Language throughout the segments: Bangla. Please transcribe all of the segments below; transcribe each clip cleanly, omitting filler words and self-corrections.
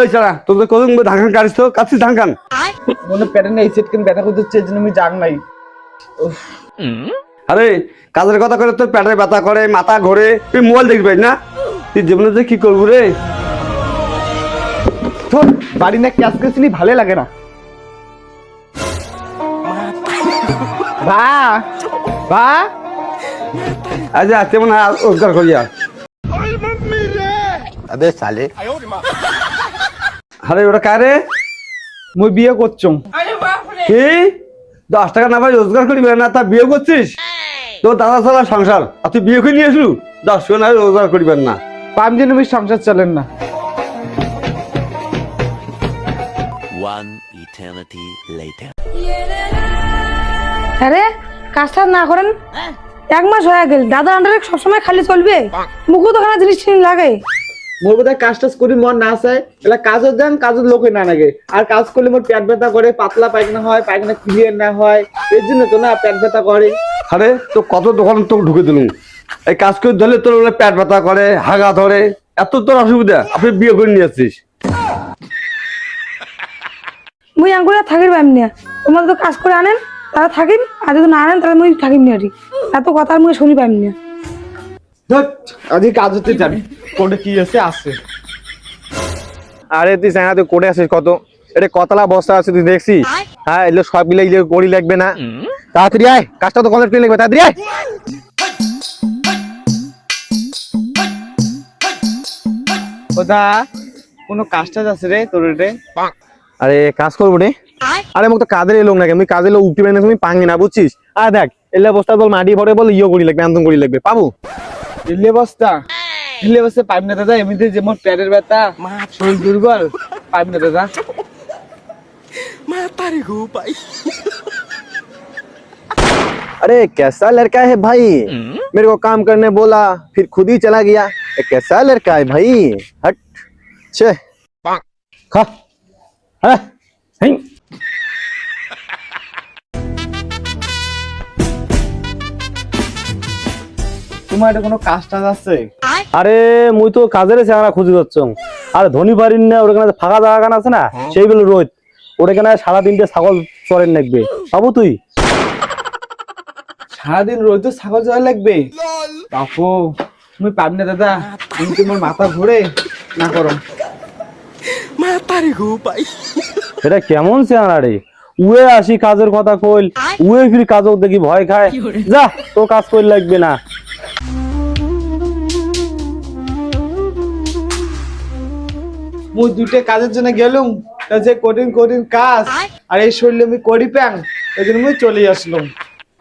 ওই ছাড়া তোদের কদিন ধান কাটিস তো কাটছিস ধান কান মনে পেটে না এই সেট কেন ব্যথা করতে হচ্ছে এই জন্য আমি জাগ নাই। আরে কাজের কথা করে তোর পেটে ব্যথা করে মাথা ঘোরে তুই মোবাইল দেখবি না তুই জীবনে যে কি করবো রে তোর বাড়ি না ক্যাশ করছিলি ভালো লাগে না। বা বা আজ আসতে মনে হয় রোজগার করিয়া अबे साले আরে ওটা কারে মুই বিয়ে করছম। কি 10 টাকা না ভাই রোজগার করিবে না তা বিয়ে করছিস তোর দাদা ছাড়া সংসার আর তুই বিয়ে করে নিয়ে আসলু 10 টাকা না রোজগার করিবেন না পাঁচ দিন আমি সংসার চলেন না। One eternity later. আরে কাজটা না করেন 1 মাস হয়ে গেল দাদা আন্ডারে সবসময় খালি চলবে মুখও তো খানা জিনিস লাগে মোর বোধহয় কাজ টাজ করি মন না চায় এলা কাজও দেন কাজের লোকে না লাগে আর কাজ করলে মোর পেট ব্যথা করে পাতলা পায়খানা হয় পায়খানা ক্লিয়ার না হয় এর জন্য তো না পেট ব্যথা করে। আরে তো কত দোকান তোকে ঢুকে দিলুম এই কাজ করে ধরলে তোর বলে পেট ব্যথা করে হাগা ধরে এত তোর অসুবিধা আপনি বিয়ে করে নিয়ে আসছিস মুই আঙ্গুরা থাকির পাইম না তোমরা তো কাজ করে আনেন তারা থাকিন আর যদি না আনেন তাহলে মুই থাকিম না ঠিক এত কথা মুই শুনি পাইম না। আজকে কাজ হতে যাবি কোনটা কি আছে আরে তুই সাইনা তুই কোটে আসিস কত এটা কতলা বস্তা আছে তুই দেখছিস হ্যাঁ এগুলো সব মিলে এগুলো গড়ি লাগবে না তাড়াতাড়ি আয় কাজটা তো কমপ্লিট করে লাগবে তাড়াতাড়ি আয় ওদা কোনো কাজ টাজ আছে রে তোর রে? আরে কাজ করবো রে আরে মোক তো কাজের লোক নাকি আমি কাজের লোক উঠতে পারি না তুমি পাঙ্গি না বুঝছিস আর দেখ এলে বস্তা বল মাটি ভরে বল ইয়ে গড়ি লাগবে আন্দন গড়ি লাগবে পাবো দিল্লি বস্তা পাইব না দাদা এমনিতে যেমন পেটের ব্যথা শরীর দুর্বল পাইব না দাদা। अरे कैसा लड़का है भाई मेरे को काम करने बोला फिर खुद ही चला गया ये कैसा लड़का है भाई हट छे खा हाँ हिं তোমার এটা কোনো কাজ টাজ আছে? আরে মুই তো কাজের চেহারা খুঁজে যাচ্ছ আরে ধনী বাড়ির না ওখানে ফাঁকা জায়গা আছে না সেইগুলো রোজ ওখানে সারাদিনটা ছাগল চরেন লাগবে পাবো তুই সারাদিন রোজ তো ছাগল জল লাগবে বাপু তুমি পাবি না দাদা তুমি তোমার মাথা ঘুরে না করো এটা কেমন চেহারা রে উয়ে আসি কাজের কথা কইল উয়ে ফির কাজও দেখি ভয় খায় যা তো কাজ কইল লাগবে না মুই দুটো কাজের জন্য গেলুম তা যে কঠিন কঠিন কাজ আর এই শরীরে আমি করি প্যাং এই জন্য মুই চলে আসলাম।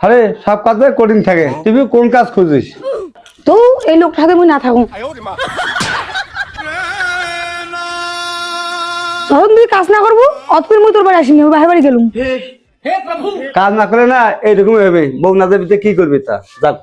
আরে সব কাজে কঠিন থাকে তুই কোন কাজ খুঁজিস তো এই লোকটার সাথে মুই না থাকুন যখন তুই কাজ না করবো অতদিন মুই তোর বাড়ি আসিনি আমি বাইরে বাড়ি গেলুম। কাজ না করে না এইরকম হবে বউ না দেবে কি করবি তা যাক